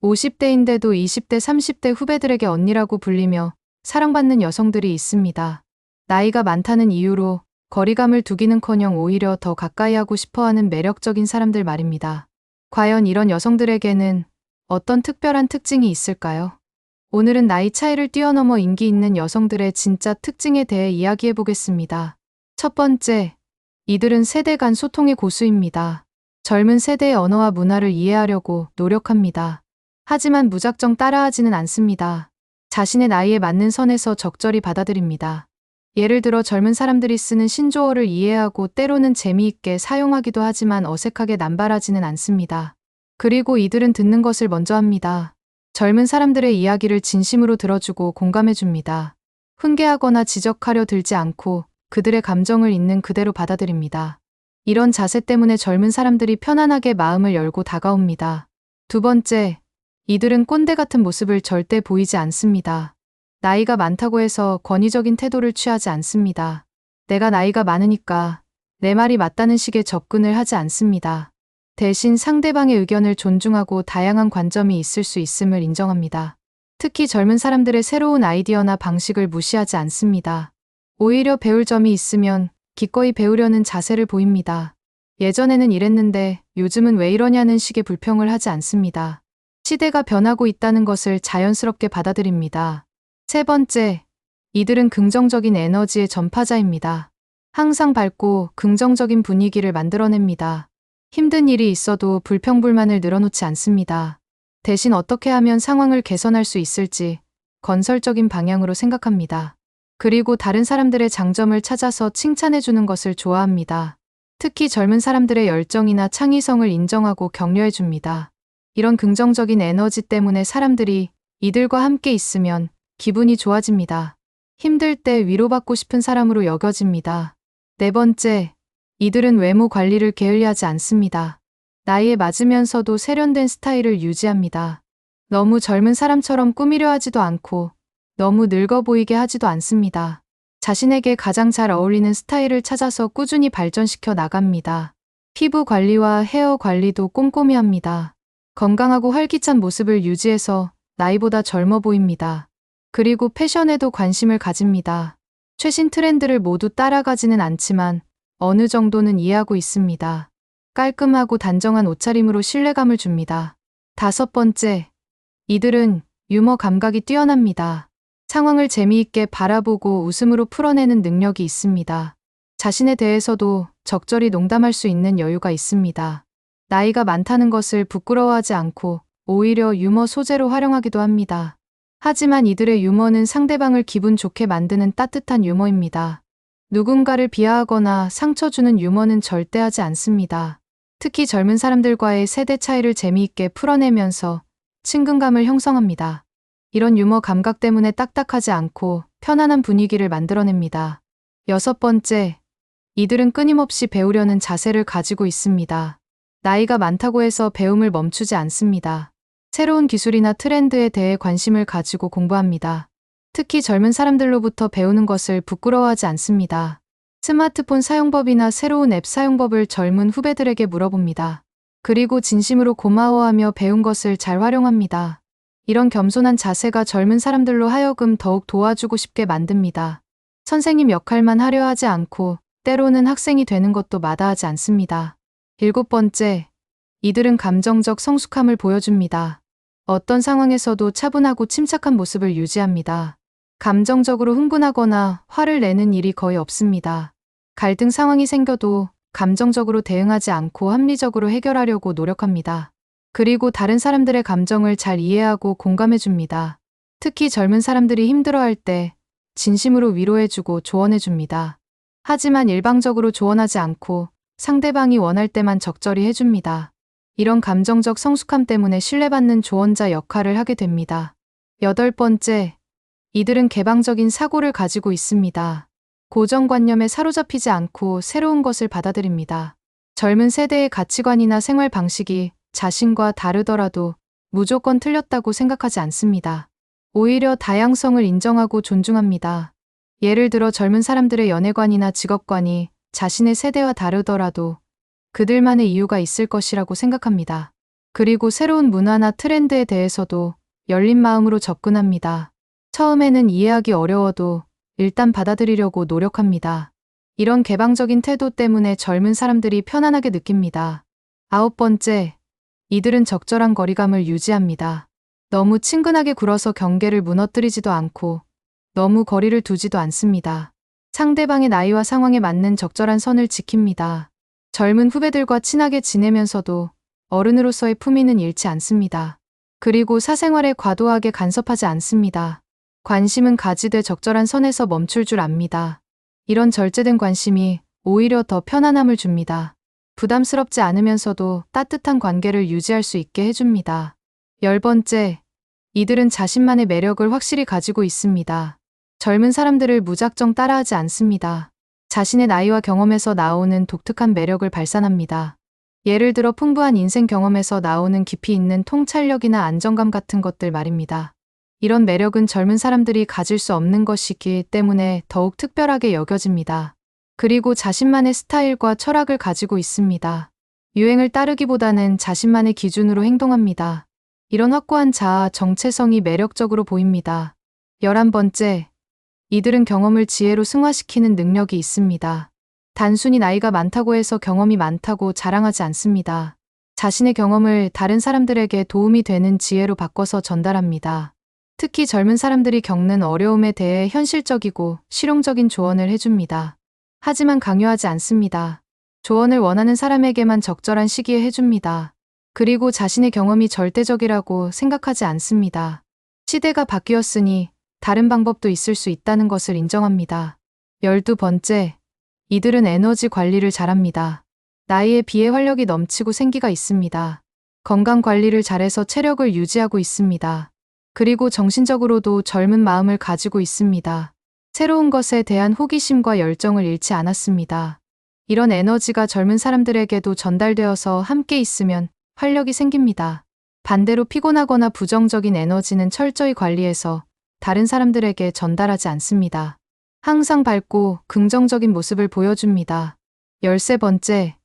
50대인데도 20대, 30대 후배들에게 언니라고 불리며 사랑받는 여성들이 있습니다. 나이가 많다는 이유로 거리감을 두기는커녕 오히려 더 가까이 하고 싶어하는 매력적인 사람들 말입니다. 과연 이런 여성들에게는 어떤 특별한 특징이 있을까요? 오늘은 나이 차이를 뛰어넘어 인기 있는 여성들의 진짜 특징에 대해 이야기해 보겠습니다. 첫 번째, 이들은 세대 간 소통의 고수입니다. 젊은 세대의 언어와 문화를 이해하려고 노력합니다. 하지만 무작정 따라하지는 않습니다. 자신의 나이에 맞는 선에서 적절히 받아들입니다. 예를 들어 젊은 사람들이 쓰는 신조어를 이해하고 때로는 재미있게 사용하기도 하지만 어색하게 남발하지는 않습니다. 그리고 이들은 듣는 것을 먼저 합니다. 젊은 사람들의 이야기를 진심으로 들어주고 공감해줍니다. 훈계하거나 지적하려 들지 않고 그들의 감정을 있는 그대로 받아들입니다. 이런 자세 때문에 젊은 사람들이 편안하게 마음을 열고 다가옵니다. 두 번째, 이들은 꼰대 같은 모습을 절대 보이지 않습니다. 나이가 많다고 해서 권위적인 태도를 취하지 않습니다. 내가 나이가 많으니까 내 말이 맞다는 식의 접근을 하지 않습니다. 대신 상대방의 의견을 존중하고 다양한 관점이 있을 수 있음을 인정합니다. 특히 젊은 사람들의 새로운 아이디어나 방식을 무시하지 않습니다. 오히려 배울 점이 있으면 기꺼이 배우려는 자세를 보입니다. 예전에는 이랬는데 요즘은 왜 이러냐는 식의 불평을 하지 않습니다. 시대가 변하고 있다는 것을 자연스럽게 받아들입니다. 세 번째, 이들은 긍정적인 에너지의 전파자입니다. 항상 밝고 긍정적인 분위기를 만들어냅니다. 힘든 일이 있어도 불평불만을 늘어놓지 않습니다. 대신 어떻게 하면 상황을 개선할 수 있을지 건설적인 방향으로 생각합니다. 그리고 다른 사람들의 장점을 찾아서 칭찬해주는 것을 좋아합니다. 특히 젊은 사람들의 열정이나 창의성을 인정하고 격려해줍니다. 이런 긍정적인 에너지 때문에 사람들이 이들과 함께 있으면 기분이 좋아집니다. 힘들 때 위로받고 싶은 사람으로 여겨집니다. 네 번째, 이들은 외모 관리를 게을리하지 않습니다. 나이에 맞으면서도 세련된 스타일을 유지합니다. 너무 젊은 사람처럼 꾸미려 하지도 않고 너무 늙어 보이게 하지도 않습니다. 자신에게 가장 잘 어울리는 스타일을 찾아서 꾸준히 발전시켜 나갑니다. 피부 관리와 헤어 관리도 꼼꼼히 합니다. 건강하고 활기찬 모습을 유지해서 나이보다 젊어 보입니다. 그리고 패션에도 관심을 가집니다. 최신 트렌드를 모두 따라가지는 않지만 어느 정도는 이해하고 있습니다. 깔끔하고 단정한 옷차림으로 신뢰감을 줍니다. 다섯 번째, 이들은 유머 감각이 뛰어납니다. 상황을 재미있게 바라보고 웃음으로 풀어내는 능력이 있습니다. 자신에 대해서도 적절히 농담할 수 있는 여유가 있습니다. 나이가 많다는 것을 부끄러워하지 않고 오히려 유머 소재로 활용하기도 합니다. 하지만 이들의 유머는 상대방을 기분 좋게 만드는 따뜻한 유머입니다. 누군가를 비하하거나 상처 주는 유머는 절대 하지 않습니다. 특히 젊은 사람들과의 세대 차이를 재미있게 풀어내면서 친근감을 형성합니다. 이런 유머 감각 때문에 딱딱하지 않고 편안한 분위기를 만들어냅니다. 여섯 번째, 이들은 끊임없이 배우려는 자세를 가지고 있습니다. 나이가 많다고 해서 배움을 멈추지 않습니다. 새로운 기술이나 트렌드에 대해 관심을 가지고 공부합니다. 특히 젊은 사람들로부터 배우는 것을 부끄러워하지 않습니다. 스마트폰 사용법이나 새로운 앱 사용법을 젊은 후배들에게 물어봅니다. 그리고 진심으로 고마워하며 배운 것을 잘 활용합니다. 이런 겸손한 자세가 젊은 사람들로 하여금 더욱 도와주고 싶게 만듭니다. 선생님 역할만 하려 하지 않고 때로는 학생이 되는 것도 마다하지 않습니다. 일곱 번째, 이들은 감정적 성숙함을 보여줍니다. 어떤 상황에서도 차분하고 침착한 모습을 유지합니다. 감정적으로 흥분하거나 화를 내는 일이 거의 없습니다. 갈등 상황이 생겨도 감정적으로 대응하지 않고 합리적으로 해결하려고 노력합니다. 그리고 다른 사람들의 감정을 잘 이해하고 공감해줍니다. 특히 젊은 사람들이 힘들어할 때 진심으로 위로해주고 조언해줍니다. 하지만 일방적으로 조언하지 않고 상대방이 원할 때만 적절히 해줍니다. 이런 감정적 성숙함 때문에 신뢰받는 조언자 역할을 하게 됩니다. 여덟 번째, 이들은 개방적인 사고를 가지고 있습니다. 고정관념에 사로잡히지 않고 새로운 것을 받아들입니다. 젊은 세대의 가치관이나 생활 방식이 자신과 다르더라도 무조건 틀렸다고 생각하지 않습니다. 오히려 다양성을 인정하고 존중합니다. 예를 들어 젊은 사람들의 연애관이나 직업관이 자신의 세대와 다르더라도 그들만의 이유가 있을 것이라고 생각합니다. 그리고 새로운 문화나 트렌드에 대해서도 열린 마음으로 접근합니다. 처음에는 이해하기 어려워도 일단 받아들이려고 노력합니다. 이런 개방적인 태도 때문에 젊은 사람들이 편안하게 느낍니다. 9번째, 이들은 적절한 거리감을 유지합니다. 너무 친근하게 굴어서 경계를 무너뜨리지도 않고 너무 거리를 두지도 않습니다. 상대방의 나이와 상황에 맞는 적절한 선을 지킵니다. 젊은 후배들과 친하게 지내면서도 어른으로서의 품위는 잃지 않습니다. 그리고 사생활에 과도하게 간섭하지 않습니다. 관심은 가지되 적절한 선에서 멈출 줄 압니다. 이런 절제된 관심이 오히려 더 편안함을 줍니다. 부담스럽지 않으면서도 따뜻한 관계를 유지할 수 있게 해줍니다. 10번째, 이들은 자신만의 매력을 확실히 가지고 있습니다. 젊은 사람들을 무작정 따라하지 않습니다. 자신의 나이와 경험에서 나오는 독특한 매력을 발산합니다. 예를 들어 풍부한 인생 경험에서 나오는 깊이 있는 통찰력이나 안정감 같은 것들 말입니다. 이런 매력은 젊은 사람들이 가질 수 없는 것이기 때문에 더욱 특별하게 여겨집니다. 그리고 자신만의 스타일과 철학을 가지고 있습니다. 유행을 따르기보다는 자신만의 기준으로 행동합니다. 이런 확고한 자아, 정체성이 매력적으로 보입니다. 11번째, 이들은 경험을 지혜로 승화시키는 능력이 있습니다. 단순히 나이가 많다고 해서 경험이 많다고 자랑하지 않습니다. 자신의 경험을 다른 사람들에게 도움이 되는 지혜로 바꿔서 전달합니다. 특히 젊은 사람들이 겪는 어려움에 대해 현실적이고 실용적인 조언을 해줍니다. 하지만 강요하지 않습니다. 조언을 원하는 사람에게만 적절한 시기에 해줍니다. 그리고 자신의 경험이 절대적이라고 생각하지 않습니다. 시대가 바뀌었으니 다른 방법도 있을 수 있다는 것을 인정합니다. 12번째, 이들은 에너지 관리를 잘합니다. 나이에 비해 활력이 넘치고 생기가 있습니다. 건강 관리를 잘해서 체력을 유지하고 있습니다. 그리고 정신적으로도 젊은 마음을 가지고 있습니다. 새로운 것에 대한 호기심과 열정을 잃지 않았습니다. 이런 에너지가 젊은 사람들에게도 전달되어서 함께 있으면 활력이 생깁니다. 반대로 피곤하거나 부정적인 에너지는 철저히 관리해서 다른 사람들에게 전달하지 않습니다. 항상 밝고 긍정적인 모습을 보여줍니다. 13번째,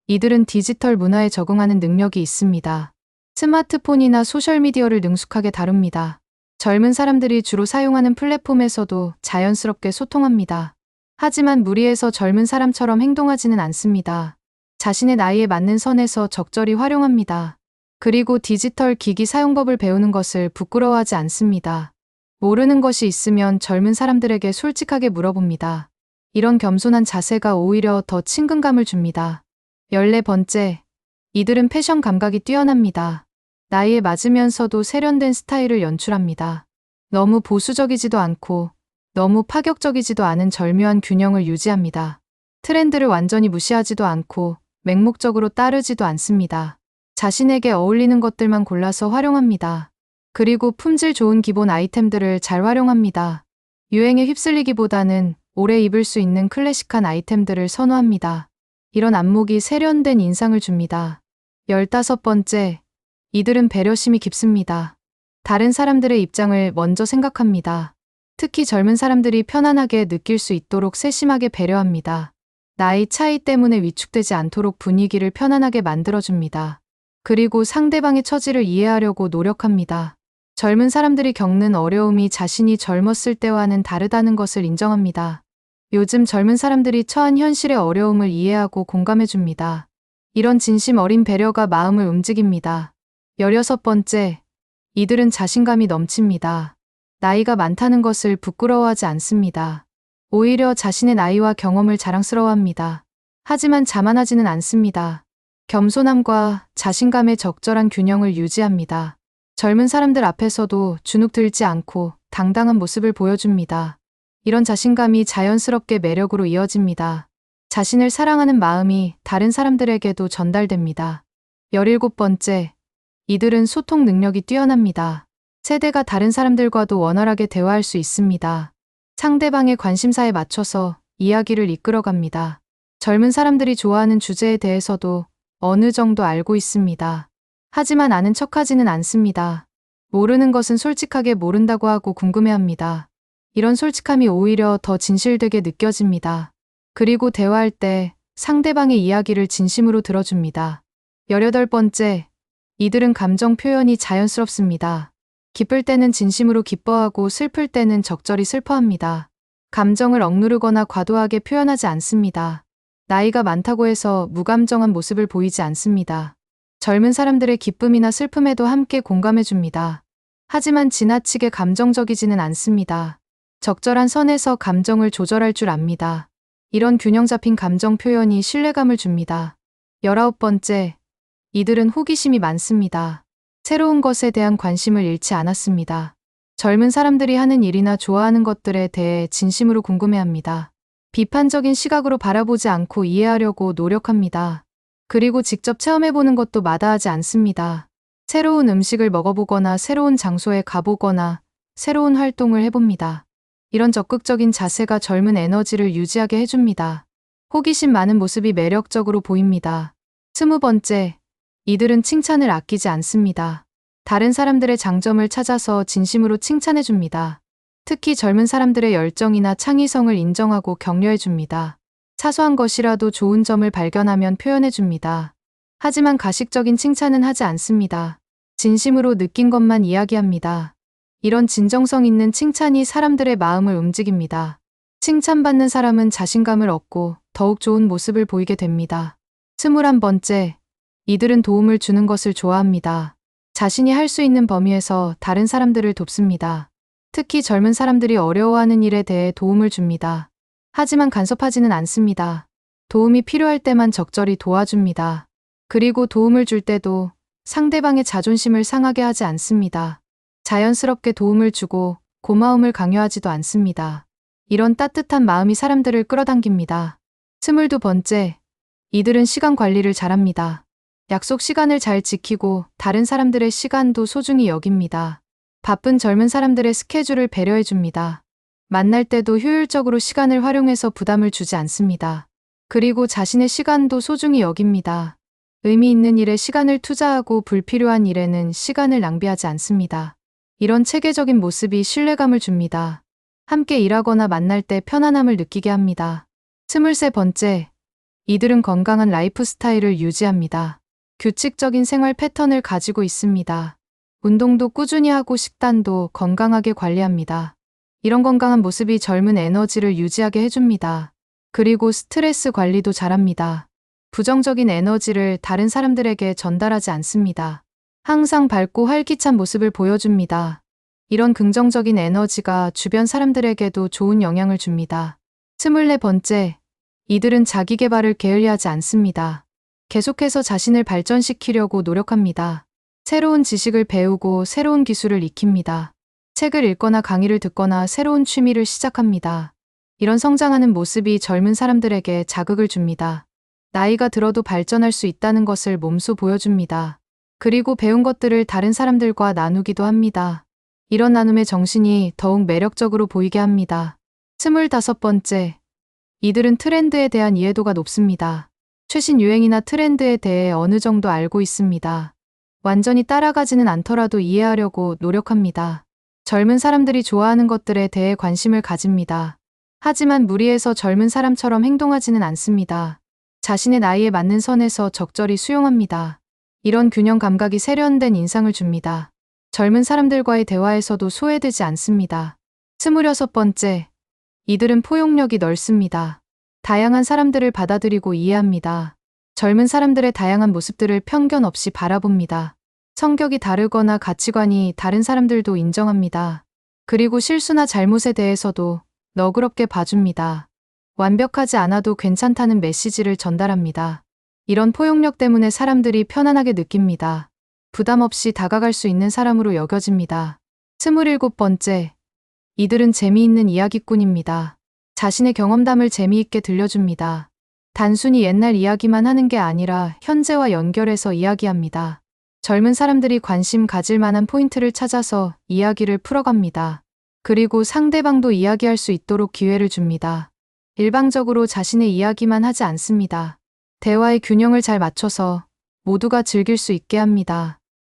이들은 디지털 문화에 적응하는 능력이 있습니다. 스마트폰이나 소셜미디어를 능숙하게 다룹니다. 젊은 사람들이 주로 사용하는 플랫폼에서도 자연스럽게 소통합니다. 하지만 무리해서 젊은 사람처럼 행동하지는 않습니다. 자신의 나이에 맞는 선에서 적절히 활용합니다. 그리고 디지털 기기 사용법을 배우는 것을 부끄러워하지 않습니다. 모르는 것이 있으면 젊은 사람들에게 솔직하게 물어봅니다. 이런 겸손한 자세가 오히려 더 친근감을 줍니다. 14번째, 이들은 패션 감각이 뛰어납니다. 나이에 맞으면서도 세련된 스타일을 연출합니다. 너무 보수적이지도 않고 너무 파격적이지도 않은 절묘한 균형을 유지합니다. 트렌드를 완전히 무시하지도 않고 맹목적으로 따르지도 않습니다. 자신에게 어울리는 것들만 골라서 활용합니다. 그리고 품질 좋은 기본 아이템들을 잘 활용합니다. 유행에 휩쓸리기보다는 오래 입을 수 있는 클래식한 아이템들을 선호합니다. 이런 안목이 세련된 인상을 줍니다. 15번째, 이들은 배려심이 깊습니다. 다른 사람들의 입장을 먼저 생각합니다. 특히 젊은 사람들이 편안하게 느낄 수 있도록 세심하게 배려합니다. 나이 차이 때문에 위축되지 않도록 분위기를 편안하게 만들어줍니다. 그리고 상대방의 처지를 이해하려고 노력합니다. 젊은 사람들이 겪는 어려움이 자신이 젊었을 때와는 다르다는 것을 인정합니다. 요즘 젊은 사람들이 처한 현실의 어려움을 이해하고 공감해줍니다. 이런 진심 어린 배려가 마음을 움직입니다. 16번째, 이들은 자신감이 넘칩니다. 나이가 많다는 것을 부끄러워하지 않습니다. 오히려 자신의 나이와 경험을 자랑스러워합니다. 하지만 자만하지는 않습니다. 겸손함과 자신감의 적절한 균형을 유지합니다. 젊은 사람들 앞에서도 주눅 들지 않고 당당한 모습을 보여줍니다. 이런 자신감이 자연스럽게 매력으로 이어집니다. 자신을 사랑하는 마음이 다른 사람들에게도 전달됩니다. 17번째, 이들은 소통 능력이 뛰어납니다. 세대가 다른 사람들과도 원활하게 대화할 수 있습니다. 상대방의 관심사에 맞춰서 이야기를 이끌어갑니다. 젊은 사람들이 좋아하는 주제에 대해서도 어느 정도 알고 있습니다. 하지만 아는 척하지는 않습니다. 모르는 것은 솔직하게 모른다고 하고 궁금해합니다. 이런 솔직함이 오히려 더 진실되게 느껴집니다. 그리고 대화할 때 상대방의 이야기를 진심으로 들어줍니다. 18번째, 이들은 감정 표현이 자연스럽습니다. 기쁠 때는 진심으로 기뻐하고 슬플 때는 적절히 슬퍼합니다. 감정을 억누르거나 과도하게 표현하지 않습니다. 나이가 많다고 해서 무감정한 모습을 보이지 않습니다. 젊은 사람들의 기쁨이나 슬픔에도 함께 공감해줍니다. 하지만 지나치게 감정적이지는 않습니다. 적절한 선에서 감정을 조절할 줄 압니다. 이런 균형 잡힌 감정 표현이 신뢰감을 줍니다. 19번째, 이들은 호기심이 많습니다. 새로운 것에 대한 관심을 잃지 않았습니다. 젊은 사람들이 하는 일이나 좋아하는 것들에 대해 진심으로 궁금해합니다. 비판적인 시각으로 바라보지 않고 이해하려고 노력합니다. 그리고 직접 체험해보는 것도 마다하지 않습니다. 새로운 음식을 먹어보거나 새로운 장소에 가보거나 새로운 활동을 해봅니다. 이런 적극적인 자세가 젊은 에너지를 유지하게 해줍니다. 호기심 많은 모습이 매력적으로 보입니다. 20번째, 이들은 칭찬을 아끼지 않습니다. 다른 사람들의 장점을 찾아서 진심으로 칭찬해줍니다. 특히 젊은 사람들의 열정이나 창의성을 인정하고 격려해줍니다. 사소한 것이라도 좋은 점을 발견하면 표현해줍니다. 하지만 가식적인 칭찬은 하지 않습니다. 진심으로 느낀 것만 이야기합니다. 이런 진정성 있는 칭찬이 사람들의 마음을 움직입니다. 칭찬받는 사람은 자신감을 얻고 더욱 좋은 모습을 보이게 됩니다. 21번째, 이들은 도움을 주는 것을 좋아합니다. 자신이 할 수 있는 범위에서 다른 사람들을 돕습니다. 특히 젊은 사람들이 어려워하는 일에 대해 도움을 줍니다. 하지만 간섭하지는 않습니다. 도움이 필요할 때만 적절히 도와줍니다. 그리고 도움을 줄 때도 상대방의 자존심을 상하게 하지 않습니다. 자연스럽게 도움을 주고 고마움을 강요하지도 않습니다. 이런 따뜻한 마음이 사람들을 끌어당깁니다. 22번째, 이들은 시간 관리를 잘합니다. 약속 시간을 잘 지키고 다른 사람들의 시간도 소중히 여깁니다. 바쁜 젊은 사람들의 스케줄을 배려해줍니다. 만날 때도 효율적으로 시간을 활용해서 부담을 주지 않습니다. 그리고 자신의 시간도 소중히 여깁니다. 의미 있는 일에 시간을 투자하고 불필요한 일에는 시간을 낭비하지 않습니다. 이런 체계적인 모습이 신뢰감을 줍니다. 함께 일하거나 만날 때 편안함을 느끼게 합니다. 23번째, 이들은 건강한 라이프 스타일을 유지합니다. 규칙적인 생활 패턴을 가지고 있습니다. 운동도 꾸준히 하고 식단도 건강하게 관리합니다. 이런 건강한 모습이 젊은 에너지를 유지하게 해줍니다. 그리고 스트레스 관리도 잘합니다. 부정적인 에너지를 다른 사람들에게 전달하지 않습니다. 항상 밝고 활기찬 모습을 보여줍니다. 이런 긍정적인 에너지가 주변 사람들에게도 좋은 영향을 줍니다. 24번째, 이들은 자기 개발을 게을리하지 않습니다. 계속해서 자신을 발전시키려고 노력합니다. 새로운 지식을 배우고 새로운 기술을 익힙니다. 책을 읽거나 강의를 듣거나 새로운 취미를 시작합니다. 이런 성장하는 모습이 젊은 사람들에게 자극을 줍니다. 나이가 들어도 발전할 수 있다는 것을 몸소 보여줍니다. 그리고 배운 것들을 다른 사람들과 나누기도 합니다. 이런 나눔의 정신이 더욱 매력적으로 보이게 합니다. 25번째, 이들은 트렌드에 대한 이해도가 높습니다. 최신 유행이나 트렌드에 대해 어느 정도 알고 있습니다. 완전히 따라가지는 않더라도 이해하려고 노력합니다. 젊은 사람들이 좋아하는 것들에 대해 관심을 가집니다. 하지만 무리해서 젊은 사람처럼 행동하지는 않습니다. 자신의 나이에 맞는 선에서 적절히 수용합니다. 이런 균형 감각이 세련된 인상을 줍니다. 젊은 사람들과의 대화에서도 소외되지 않습니다. 26번째, 이들은 포용력이 넓습니다. 다양한 사람들을 받아들이고 이해합니다. 젊은 사람들의 다양한 모습들을 편견 없이 바라봅니다. 성격이 다르거나 가치관이 다른 사람들도 인정합니다. 그리고 실수나 잘못에 대해서도 너그럽게 봐줍니다. 완벽하지 않아도 괜찮다는 메시지를 전달합니다. 이런 포용력 때문에 사람들이 편안하게 느낍니다. 부담 없이 다가갈 수 있는 사람으로 여겨집니다. 27번째, 이들은 재미있는 이야기꾼입니다. 자신의 경험담을 재미있게 들려줍니다. 단순히 옛날 이야기만 하는 게 아니라 현재와 연결해서 이야기합니다. 젊은 사람들이 관심 가질 만한 포인트를 찾아서 이야기를 풀어갑니다. 그리고 상대방도 이야기할 수 있도록 기회를 줍니다. 일방적으로 자신의 이야기만 하지 않습니다. 대화의 균형을 잘 맞춰서 모두가 즐길 수 있게 합니다.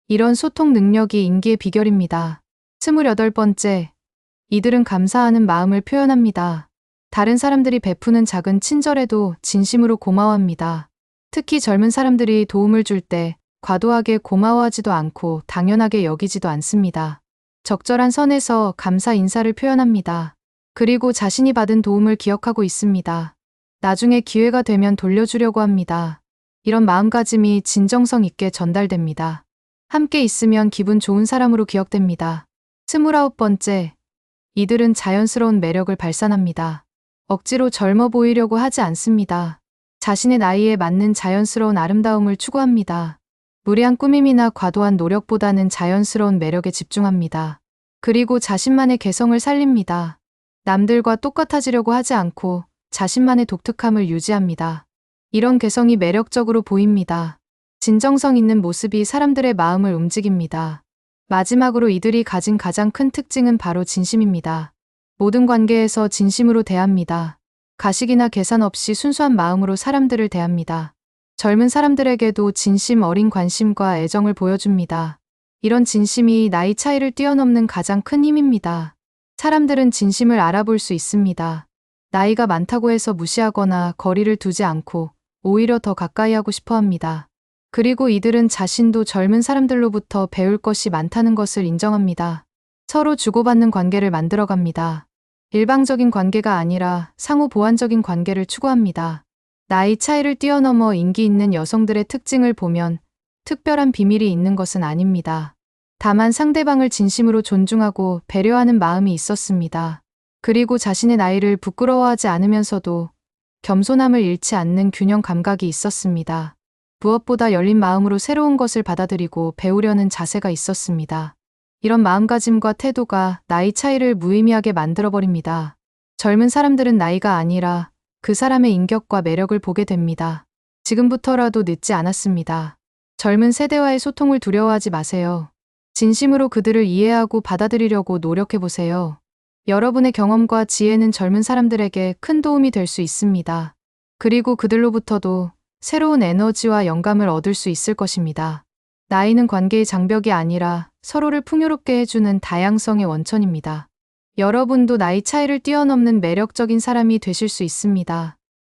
이런 소통 능력이 인기의 비결입니다. 28번째, 이들은 감사하는 마음을 표현합니다. 다른 사람들이 베푸는 작은 친절에도 진심으로 고마워합니다. 특히 젊은 사람들이 도움을 줄 때 과도하게 고마워하지도 않고 당연하게 여기지도 않습니다. 적절한 선에서 감사 인사를 표현합니다. 그리고 자신이 받은 도움을 기억하고 있습니다. 나중에 기회가 되면 돌려주려고 합니다. 이런 마음가짐이 진정성 있게 전달됩니다. 함께 있으면 기분 좋은 사람으로 기억됩니다. 29번째, 이들은 자연스러운 매력을 발산합니다. 억지로 젊어 보이려고 하지 않습니다. 자신의 나이에 맞는 자연스러운 아름다움을 추구합니다. 무리한 꾸밈이나 과도한 노력보다는 자연스러운 매력에 집중합니다. 그리고 자신만의 개성을 살립니다. 남들과 똑같아지려고 하지 않고 자신만의 독특함을 유지합니다. 이런 개성이 매력적으로 보입니다. 진정성 있는 모습이 사람들의 마음을 움직입니다. 마지막으로 이들이 가진 가장 큰 특징은 바로 진심입니다. 모든 관계에서 진심으로 대합니다. 가식이나 계산 없이 순수한 마음으로 사람들을 대합니다. 젊은 사람들에게도 진심 어린 관심과 애정을 보여줍니다. 이런 진심이 나이 차이를 뛰어넘는 가장 큰 힘입니다. 사람들은 진심을 알아볼 수 있습니다. 나이가 많다고 해서 무시하거나 거리를 두지 않고 오히려 더 가까이 하고 싶어 합니다. 그리고 이들은 자신도 젊은 사람들로부터 배울 것이 많다는 것을 인정합니다. 서로 주고받는 관계를 만들어갑니다. 일방적인 관계가 아니라 상호 보완적인 관계를 추구합니다. 나이 차이를 뛰어넘어 인기 있는 여성들의 특징을 보면 특별한 비밀이 있는 것은 아닙니다. 다만 상대방을 진심으로 존중하고 배려하는 마음이 있었습니다. 그리고 자신의 나이를 부끄러워하지 않으면서도 겸손함을 잃지 않는 균형 감각이 있었습니다. 무엇보다 열린 마음으로 새로운 것을 받아들이고 배우려는 자세가 있었습니다. 이런 마음가짐과 태도가 나이 차이를 무의미하게 만들어버립니다. 젊은 사람들은 나이가 아니라 그 사람의 인격과 매력을 보게 됩니다. 지금부터라도 늦지 않았습니다. 젊은 세대와의 소통을 두려워하지 마세요. 진심으로 그들을 이해하고 받아들이려고 노력해보세요. 여러분의 경험과 지혜는 젊은 사람들에게 큰 도움이 될 수 있습니다. 그리고 그들로부터도 새로운 에너지와 영감을 얻을 수 있을 것입니다. 나이는 관계의 장벽이 아니라 서로를 풍요롭게 해주는 다양성의 원천입니다. 여러분도 나이 차이를 뛰어넘는 매력적인 사람이 되실 수 있습니다.